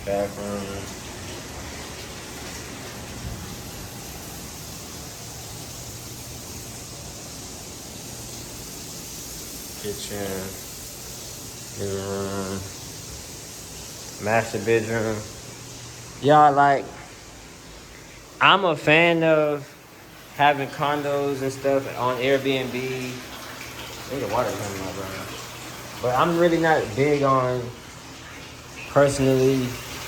bathroom, kitchen, living room, master bedroom. Y'all, like, I'm a fan of having condos and stuff on Airbnb. Look at the water coming out, bro. But I'm really not big on personally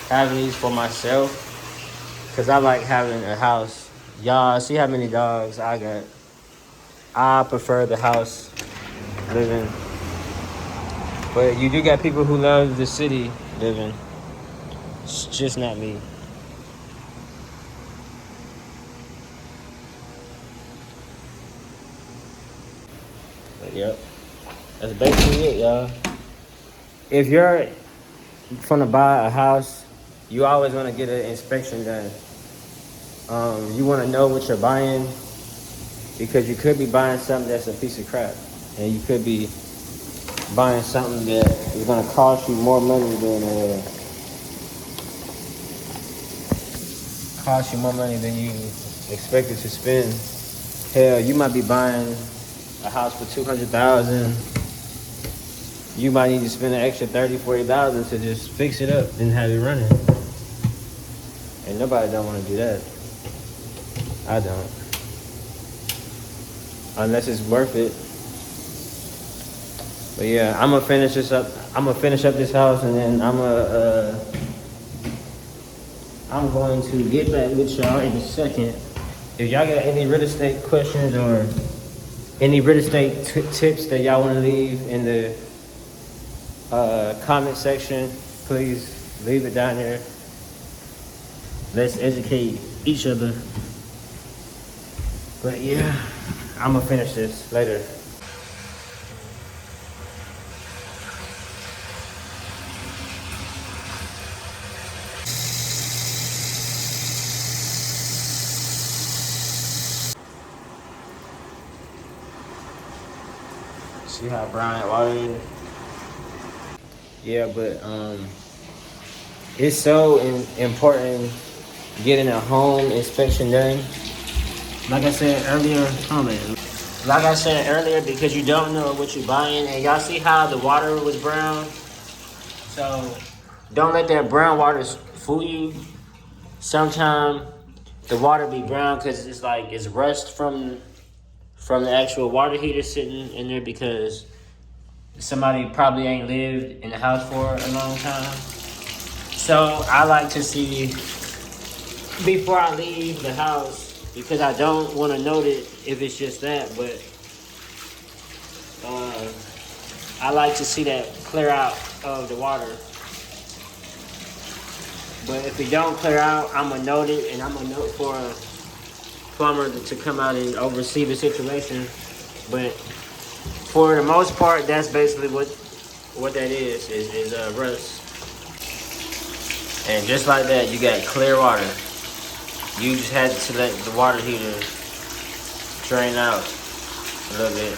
having these for myself. Cause I like having a house. Y'all see how many dogs I got. I prefer the house living. But you do got people who love the city living. It's just not me. But yep. That's basically it, y'all. If you're gonna buy a house, you always want to get an inspection done. You want to know what you're buying because you could be buying something that's a piece of crap, and you could be buying something that is going to cost you more money than you expected to spend. Hell, you might be buying a house for $200,000. You might need to spend an extra $30,000-$40,000 to just fix it up and have it running. And nobody don't want to do that. I don't. Unless it's worth it. But yeah, I'm gonna finish this up. I'm gonna finish up this house, and then I'm going to get back with y'all in a second. If y'all got any real estate questions or any real estate tips that y'all want to leave in the comment section, please leave it down there. Let's educate each other. But yeah, I'm gonna finish this later. See how brown that water is? Yeah, but it's so important getting a home inspection done. Like I said earlier, because you don't know what you're buying, and y'all see how the water was brown. So don't let that brown water fool you. Sometimes the water be brown because it's like it's rust from the actual water heater sitting in there because somebody probably ain't lived in the house for a long time. So I like to see before I leave the house, because I don't want to note it if it's just that, but I like to see that clear out of the water. But if it don't clear out, I'm gonna note it, and I'm gonna note for a plumber to come out and oversee the situation. But for the most part, that's basically what that is rust. And just like that, you got clear water. You just had to let the water heater drain out a little bit.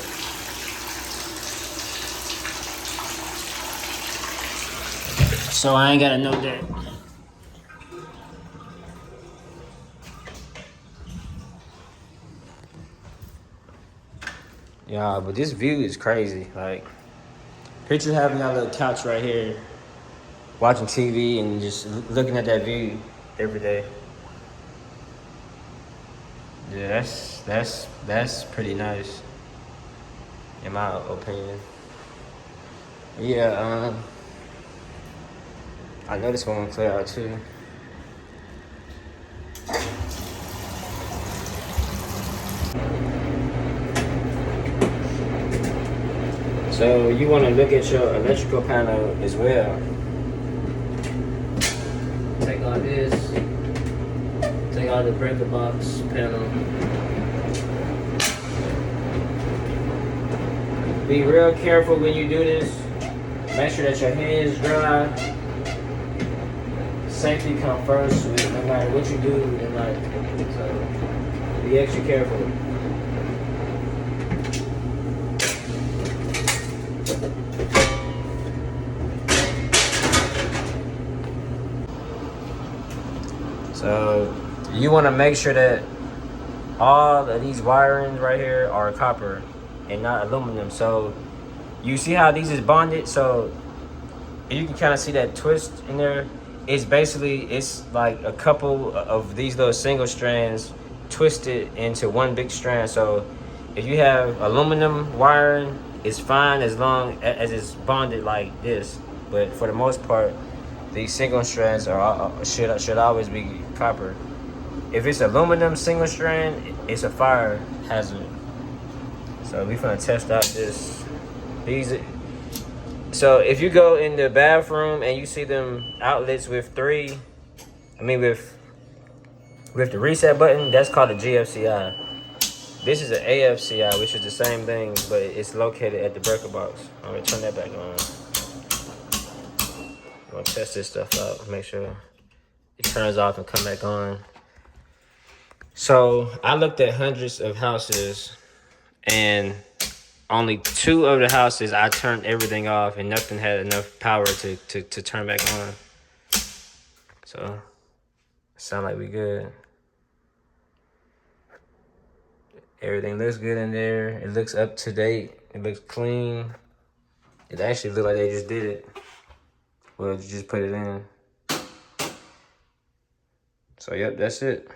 So I ain't gotta note that. Yeah, but this view is crazy. Like, picture having that little couch right here, watching TV and just looking at that view every day. Yeah, that's pretty nice, in my opinion. Yeah, I know this one will clear out too. So you want to look at your electrical panel as well. Take out this. Take out the breaker box panel. Be real careful when you do this. Make sure that your hands dry. Safety comes first no matter what you do in life. So be extra careful. So you want to make sure that all of these wirings right here are copper and not aluminum. So you see how these is bonded? So you can kind of see that twist in there. It's basically, it's like a couple of these little single strands twisted into one big strand. So if you have aluminum wiring, it's fine as long as it's bonded like this. But for the most part, these single strands should always be copper. If it's aluminum single strand, it's a fire hazard. So we finna test out these. So if you go in the bathroom and you see them outlets with with the reset button, that's called a GFCI. This is an AFCI, which is the same thing, but it's located at the breaker box. I'm gonna turn that back on. I'm gonna test this stuff out, make sure it turns off and come back on. So I looked at hundreds of houses, and only 2 of the houses I turned everything off and nothing had enough power to turn back on. So sound like we good. Everything looks good in there. It looks up to date. It looks clean. It actually looks like they just did it. Well, you just put it in. So yep, that's it.